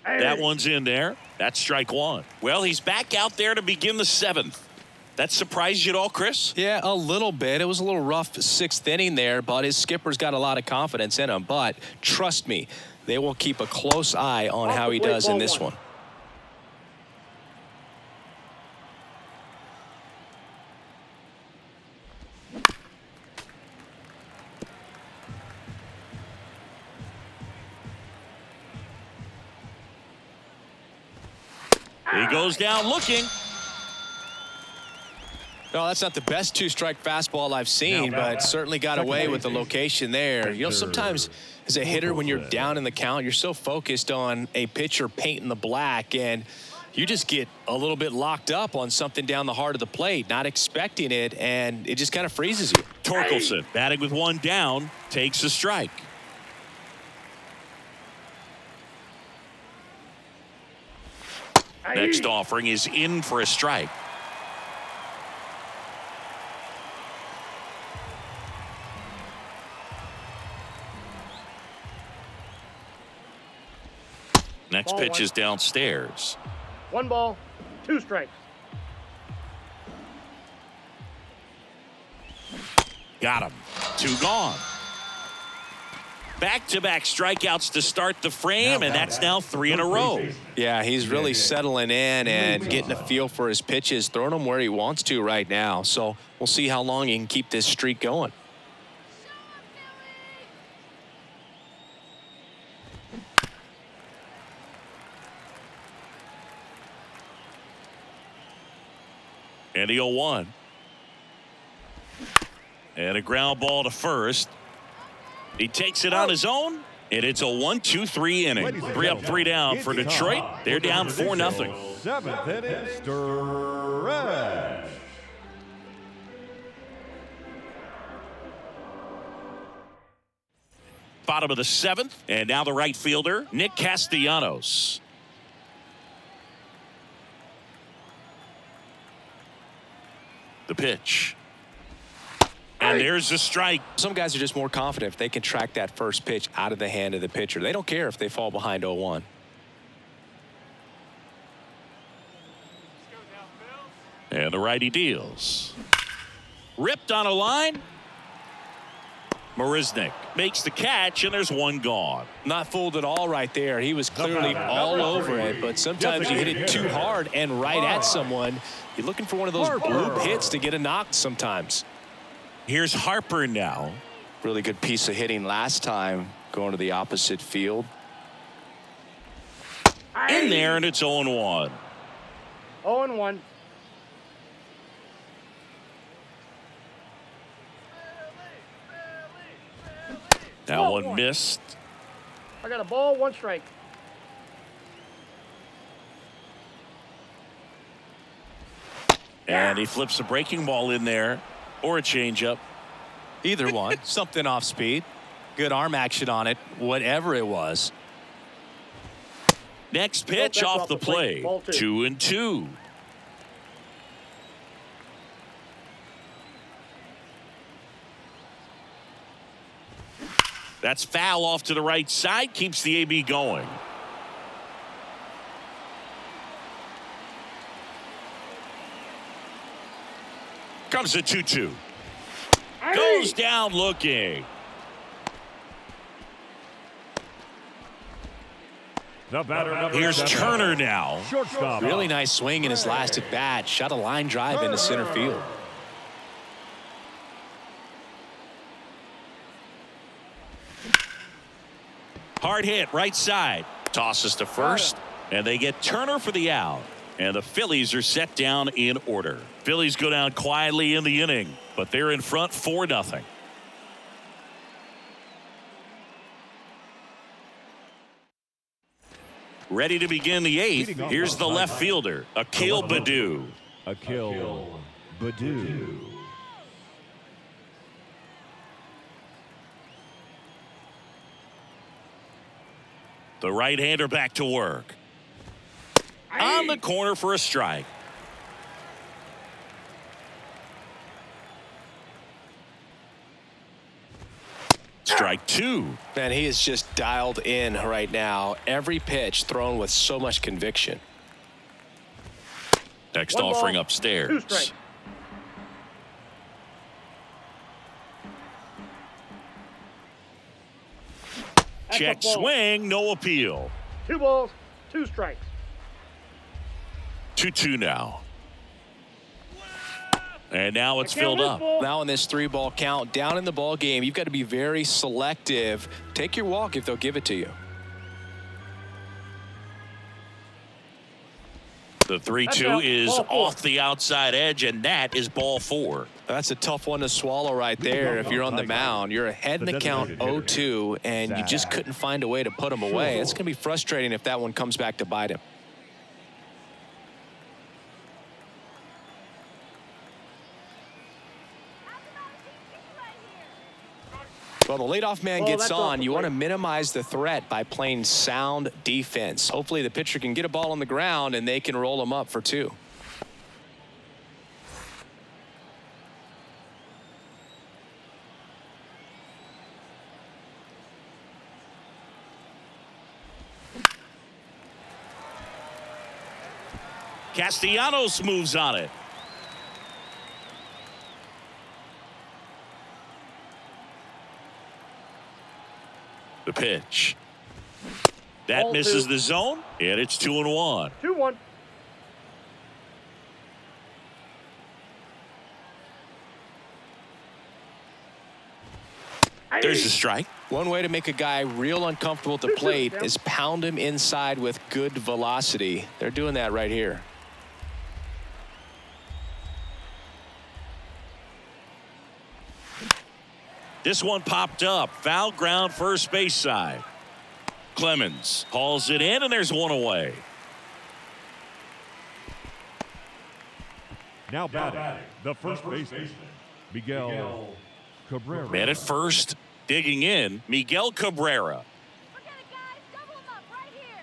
That one's in there. That's strike 1. Well, he's back out there to begin the 7th. That surprised you at all, Chris? Yeah, a little bit. It was a little rough 6th inning there, but his skipper's got a lot of confidence in him. But trust me, they will keep a close eye on how he does in this one. He goes down looking. No, that's not the best 2-strike fastball I've seen, but certainly got away with the location there. You know, sometimes as a hitter, when you're down in the count, you're so focused on a pitcher painting the black, and you just get a little bit locked up on something down the heart of the plate, not expecting it, and it just kind of freezes you. Torkelson, batting with 1 down, takes a strike. Next offering is in for a strike. Next pitch is downstairs. 1 ball, 2 strikes. Got him. 2 gone. Back-to-back strikeouts to start the frame, and that's now 3 in a row. Yeah, he's really settling in and getting a feel for his pitches, throwing them where he wants to right now. So we'll see how long he can keep this streak going. And the 0-1. And a ground ball to first. He takes it on his own, and it's a 1-2-3 inning. 3 up, 3 down for Detroit. They're down 4-0. 7th inning stretch. bottom of the 7th. And now the right fielder, Nick Castellanos. The pitch. And there's a strike. Some guys are just more confident if they can track that first pitch out of the hand of the pitcher. They don't care if they fall behind 0-1. And the righty deals. Ripped on a line. Marisnik makes the catch, and there's one gone. Not fooled at all right there. He was clearly all over it, but sometimes you hit it too hard and right at someone. You're looking for one of those bloop hits to get a knock sometimes. Here's Harper now. Really good piece of hitting last time, going to the opposite field. In there, and it's 0-1. 0-1. That one missed. I got a ball, 1 strike. And he flips a breaking ball in there, or a changeup. Either one. Something off speed. Good arm action on it, whatever it was. Next pitch off the plate. 2-2. That's foul off to the right side. Keeps the AB going. Comes a 2-2. Goes down looking. The batter, number Here's 7. Turner now. Shortstop. Really nice swing in his last at bat. Shot a line drive into center field. Hard hit, right side. Tosses to first, and they get Turner for the out. And the Phillies are set down in order. Phillies go down quietly in the inning, but they're in front 4-0. Ready to begin the 8th. Here's the left fielder, Akil Baddoo. Akil Baddoo. The right-hander back to work. On the corner for a strike. Strike 2. Man, he is just dialed in right now. Every pitch thrown with so much conviction. Next 1 offering ball, 2 upstairs. strikes. Check swing, no appeal. 2 balls, 2 strikes. 2-2 now. And now it's filled up. Now in this 3-ball count, down in the ball game, you've got to be very selective. Take your walk if they'll give it to you. The 3-2 is off the outside edge, and that is ball 4. That's a tough one to swallow right there. If you're on the mound, you're ahead in the count 0-2, and you just couldn't find a way to put him away. It's going to be frustrating if that one comes back to bite him. Well, the leadoff man gets on. You want to minimize the threat by playing sound defense. Hopefully the pitcher can get a ball on the ground and they can roll him up for 2. Castellanos moves on it. The pitch. That Ball misses 2. the zone, and it's 2-1. 2-1. There's a strike. One way to make a guy real uncomfortable at the plate is pound him inside with good velocity. They're doing that right here. This one popped up. Foul ground, first base side. Clemens hauls it in, and there's one away. Now batting, the first baseman, Miguel Cabrera. Man at first, Digging in, Miguel Cabrera. Forget it, guys. Double him up right here.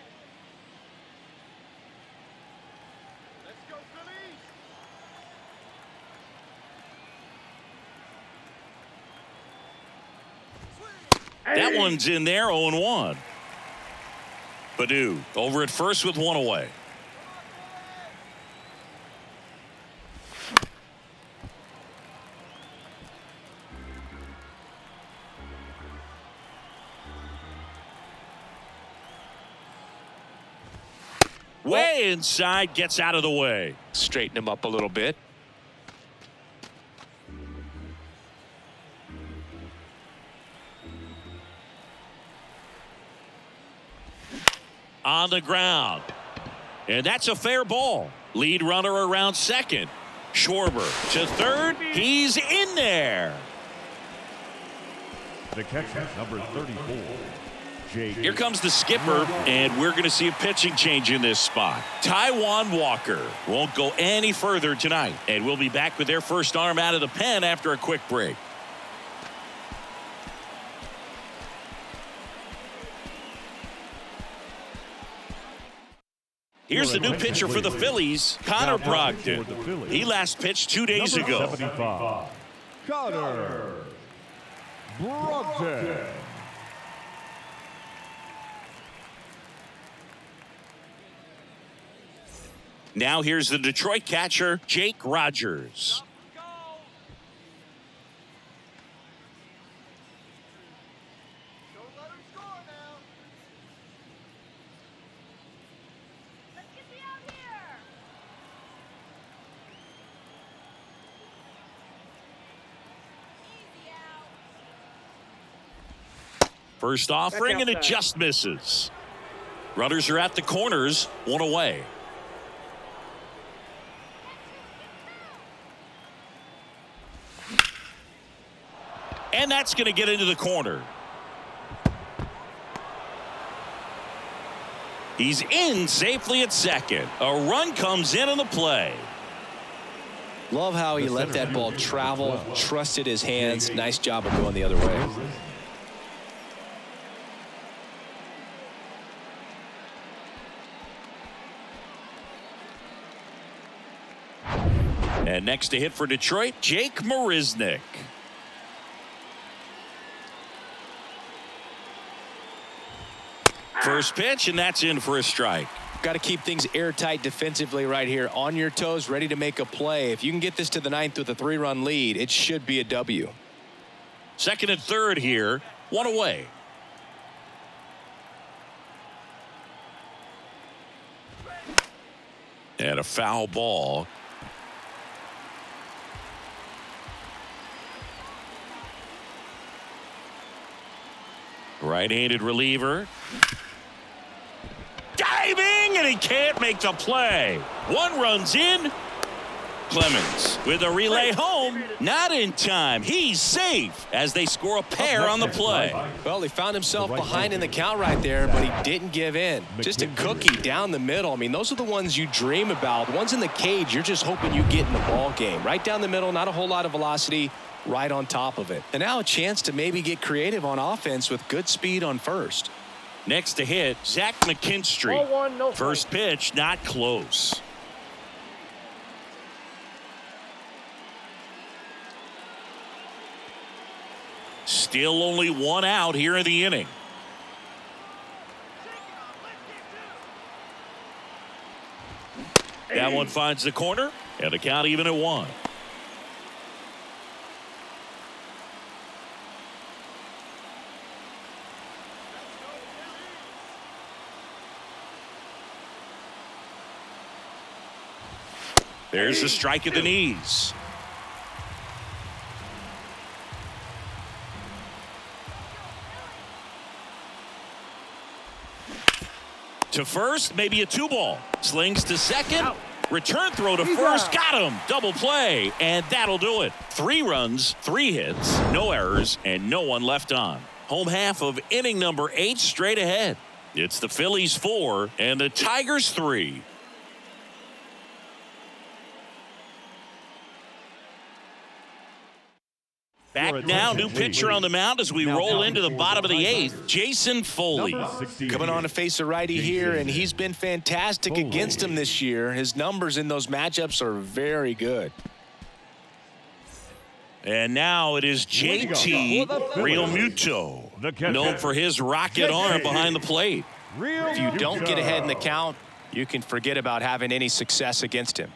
Let's go, Phillies. That one's in there, 0-1. Padu over at first with one away. Way inside, gets out of the way. Straighten him up a little bit. On the ground. And that's a fair ball. Lead runner around second. Schwarber to third. He's in there. The catcher, number 34. Here comes the skipper, and we're going to see a pitching change in this spot. Taijuan Walker won't go any further tonight, and we'll be back with their first arm out of the pen after a quick break. Here's the new pitcher for the Phillies, Connor Brogdon. He last pitched 2 days ago. 75. Connor Brogdon. Now here's the Detroit catcher, Jake Rogers. Don't let him score now. Let's get me out here. Easy out. First offering, and it just misses. Runners are at the corners, one away. And that's going to get into the corner. He's in safely at second. A run comes in on the play. Love how he let that ball travel, trusted his hands. Nice job of going the other way. And next to hit for Detroit, Jake Marisnick. First pitch, and that's in for a strike. Got to keep things airtight defensively right here. On your toes, ready to make a play. If you can get this to the ninth with a 3-run lead, it should be a W. Second and third here, one away. And a foul ball. Right-handed reliever. Diving, and he can't make the play. One runs in. Clemens with a relay home. Not in time. He's safe as they score a pair on the play. Well, he found himself behind in the count right there, but he didn't give in. Just a cookie down the middle. I mean, those are the ones you dream about. Ones in the cage, you're just hoping you get in the ball game. Right down the middle, not a whole lot of velocity, right on top of it. And now a chance to maybe get creative on offense with good speed on first. Next to hit, Zach McKinstry. Ball one, no strike. First pitch, not close. Still only one out here in the inning. That one finds the corner, and the count even at 1. There's a strike at the knees. To first, maybe a 2-ball. Slings to second. Return throw to first. Got him. Double play. And that'll do it. 3 runs, 3 hits, no errors, and no one left on. Home half of inning number 8 straight ahead. It's the Phillies 4 and the Tigers 3. Back now, new pitcher on the mound as we roll into the bottom of the 8th, Jason Foley. Coming on to face a righty here, and he's been fantastic against him this year. His numbers in those matchups are very good. And now it is JT Realmuto, known for his rocket arm behind the plate. If you don't get ahead in the count, you can forget about having any success against him.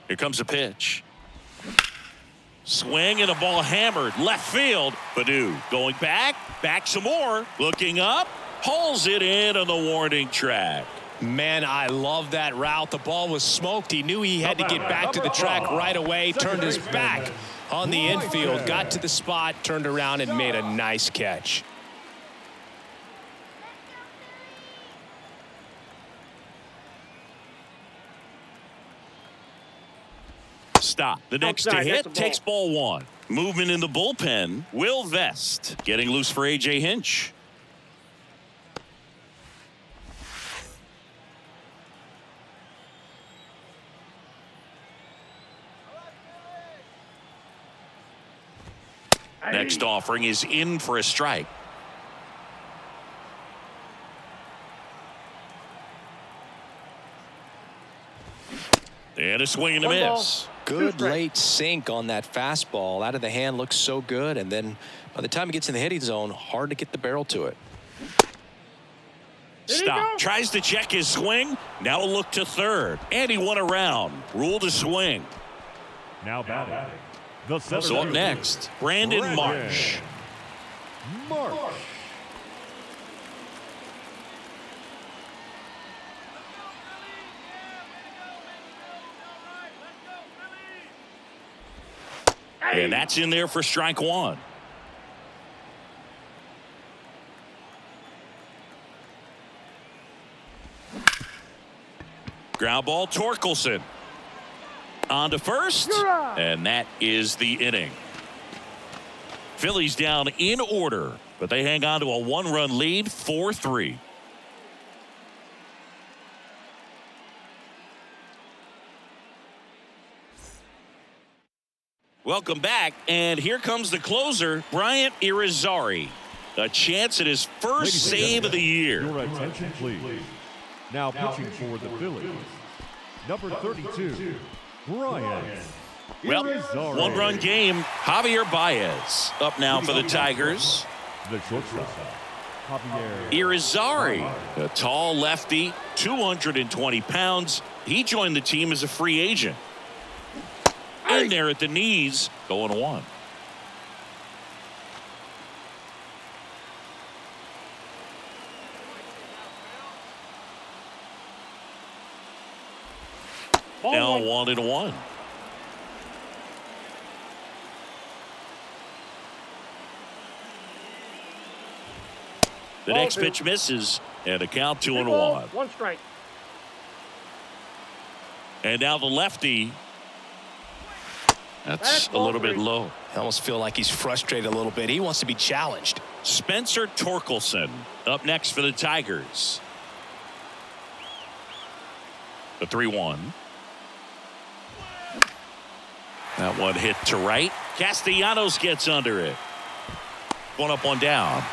Here comes a pitch. Swing and a ball hammered left field. Baду going back some more, looking up, pulls it in on the warning track. Man, I love that route. The ball was smoked. He knew he had to get back to the track right away, turned his back on the infield, got to the spot, turned around and made a nice catch. Stop. The next to hit takes ball 1. Movement in the bullpen. Will Vest getting loose for A.J. Hinch. Next offering is in for a strike. And a swing and a miss. Good late sink on that fastball. Out of the hand looks so good, and then by the time it gets in the hitting zone, hard to get the barrel to it. Stop. Tries to check his swing. Now a look to third. And he won around. Rule to swing. Now batting. So up next, Brandon Marsh. And that's in there for strike 1. Ground ball, Torkelson. On to first, and that is the inning. Phillies down in order, but they hang on to a 1-run lead, 4-3. Welcome back, and here comes the closer, Bryant Irizarry. A chance at his first save of the year. Your attention, please. Now pitching for the Phillies, number 32, Bryant. Well, 1-run game, Javier Baez. Up now for the Tigers. The shortstop, Javier Irizarry, a tall lefty, 220 pounds. He joined the team as a free agent. In there at the knees, going 1. Now 1-1. The next pitch misses, and a count 2-1. 1 strike. And now the lefty. That's a little bit low. I almost feel like he's frustrated a little bit. He wants to be challenged. Spencer Torkelson up next for the Tigers. The 3-1. That one hit to right. Castellanos gets under it. 1 up, 1 down.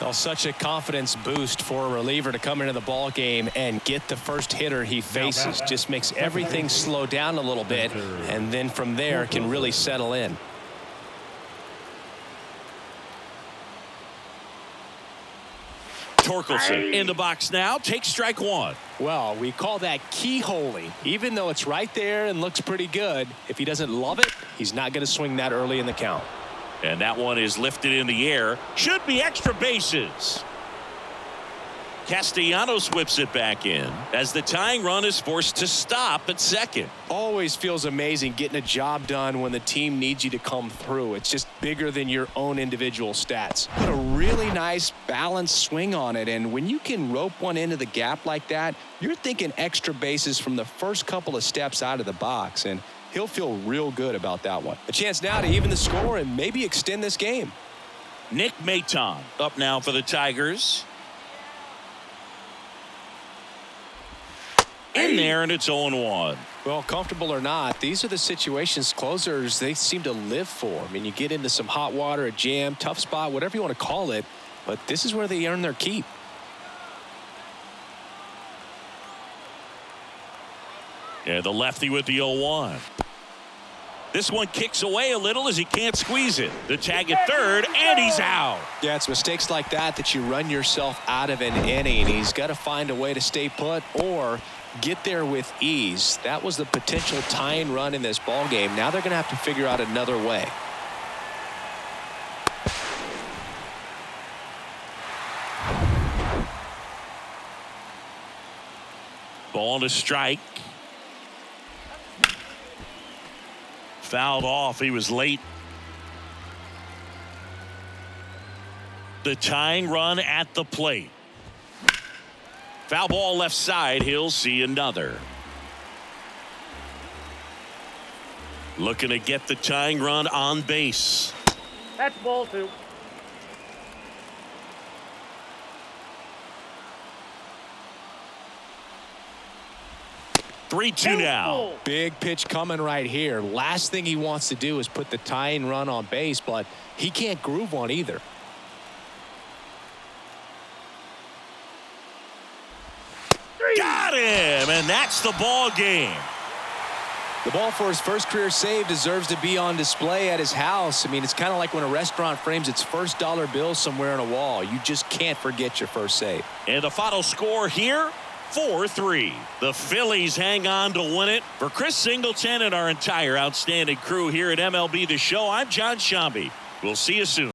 Oh, such a confidence boost for a reliever to come into the ball game and get the first hitter he faces. Just makes everything slow down a little bit, and then from there can really settle in. Torkelson in the box now. Takes strike 1. Well, we call that keyholing. Even though it's right there and looks pretty good, if he doesn't love it, he's not going to swing that early in the count. And that one is lifted in the air. Should be extra bases. Castellanos whips it back in as the tying run is forced to stop at second. Always feels amazing getting a job done when the team needs you to come through. It's just bigger than your own individual stats. Put a really nice balanced swing on it, and when you can rope one into the gap like that, you're thinking extra bases from the first couple of steps out of the box, and he'll feel real good about that one. A chance now to even the score and maybe extend this game. Nick Maton up now for the Tigers. in there, and it's 0-1. Well, comfortable or not, these are the situations closers they seem to live for. I mean, you get into some hot water, a jam, tough spot, whatever you want to call it, but this is where they earn their keep. Yeah, the lefty with the 0-1. This one kicks away a little as he can't squeeze it. The tag at third, and he's out. Yeah, it's mistakes like that that you run yourself out of an inning. He's got to find a way to stay put or get there with ease. That was the potential tying run in this ball game. Now they're going to have to figure out another way. Ball to strike. Fouled off. He was late. The tying run at the plate. Foul ball left side. He'll see another. Looking to get the tying run on base. That's ball 2. Three-two now. Big pitch coming right here. Last thing he wants to do is put the tying run on base, but he can't groove one either. Got him, and that's the ball game. The ball for his first career save deserves to be on display at his house. I mean, it's kind of like when a restaurant frames its first dollar bill somewhere on a wall. You just can't forget your first save. And the final score here, 4-3. The Phillies hang on to win it. For Chris Singleton and our entire outstanding crew here at MLB The Show, I'm John Shambi. We'll see you soon.